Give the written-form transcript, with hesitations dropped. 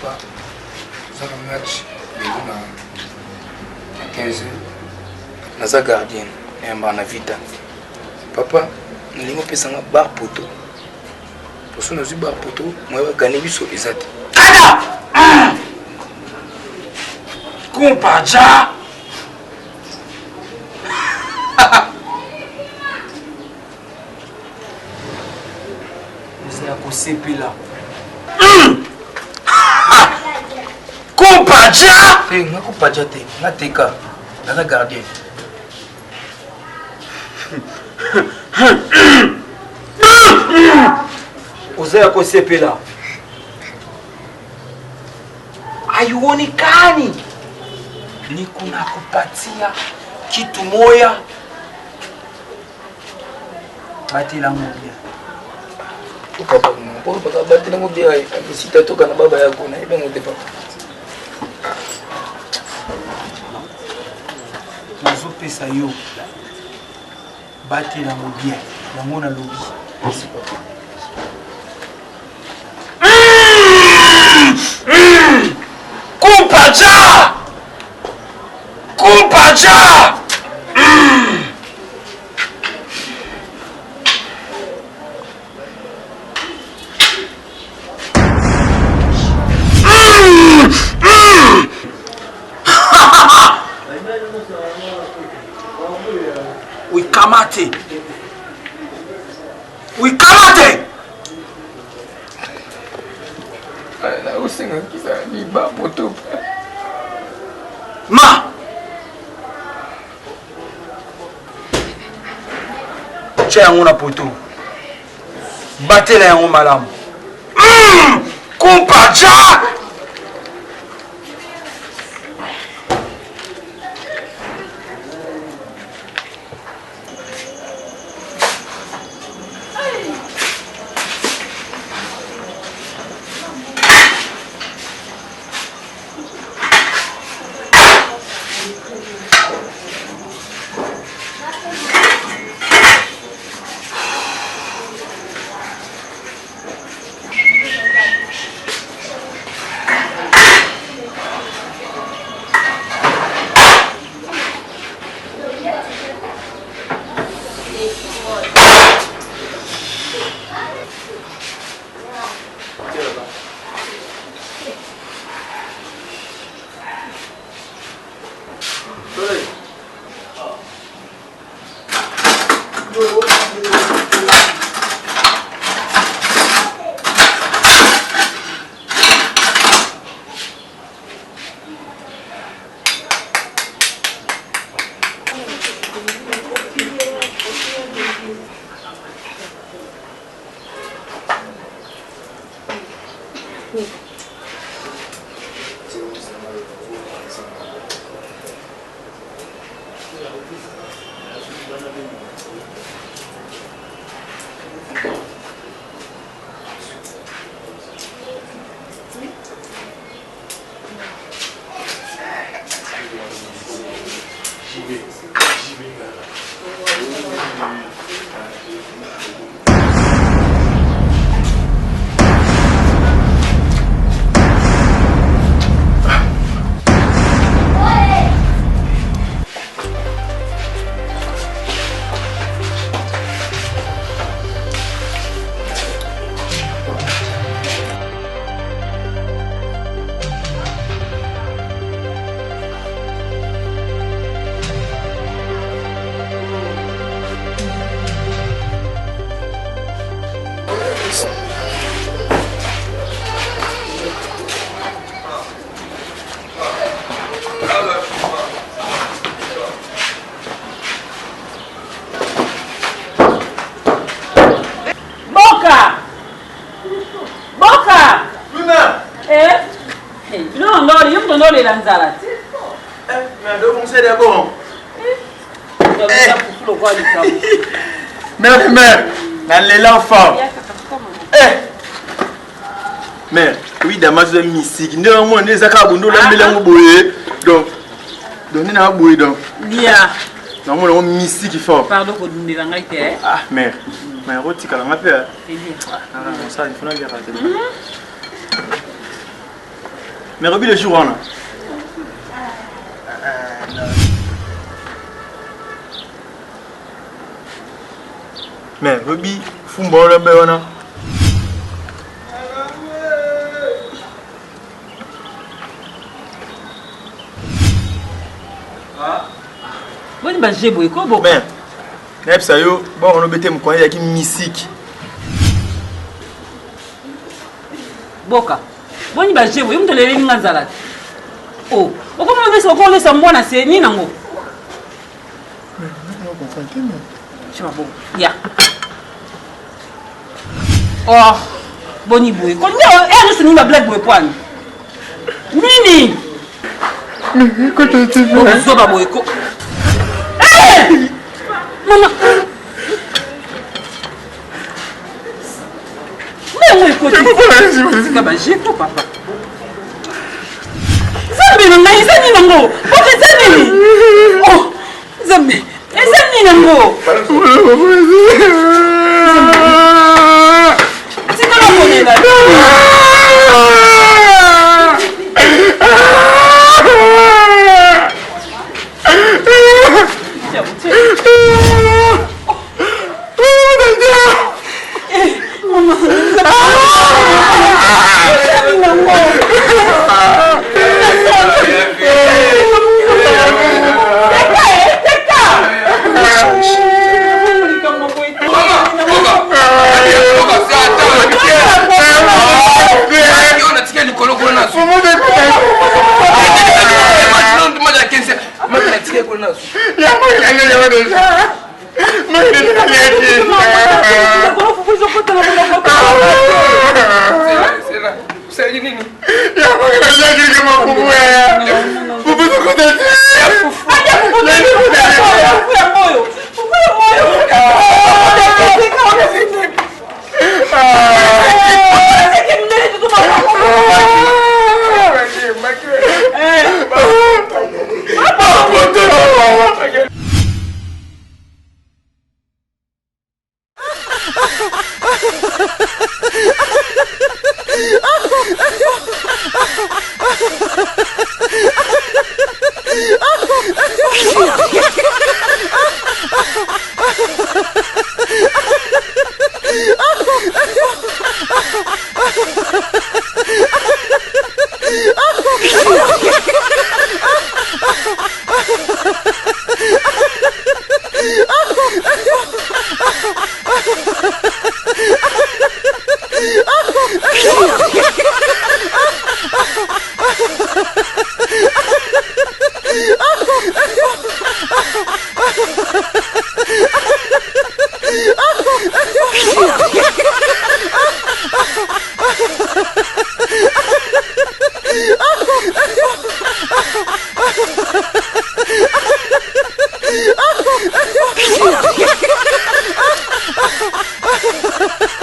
papa ça un match à 15 naza gardien et na vita papa ndingo pesanga bar poto pour ça nous bar poto moi va gagner biso ezati kada compadja c'est à kosepela compadja te nga compadja te nga teka naza gardien uzea kosepela haionekani ni kuna kupatia kitu moya batela ngobia papa pour papa batela ngobia akisita toka na baba yako na ibe ngote papa nazopesa yo batela ngobia nango na lobi merci papa compadja compadja wikamate wikamate na usenga kisa ni ba poto ma tia yango na poto batela yango malamu compadja Lanzarat. Mais de conseil d'abord. Mère, l'enfant. Mère, oui, damas de mystique. Néanmoins, les acabounos, la mélange bouillé. Donc, donnez la bouillé donc. Lia. Non, mon mystique fort. Pardon pour nous dire ah, mère. Mais roti quand on m'appelle. Ah, ça, il faut la garder. Mais Roby le jour là. Mais Roby, fou bon le béona. Boni ba jebo iko bo. Ben. Nep sa yo, bon on obete mko ya ki mystique. Boka. Boni ba jebo yum to lele ngazala. Oh, okoma ngesa ko lesa mwana se ni nango. Chama bo. Ya. Oh, boni boy. Ko ndio eno sunu ba black boy pwani. Nini? Ko to ti. Bo so ba boy ko. Mama. Mais où est-ce que tu es papa? Zambi nanga izani nango. Boke zambi. Oh, zambi. Izani nango. Sika la ponela. Ha ha ha ha!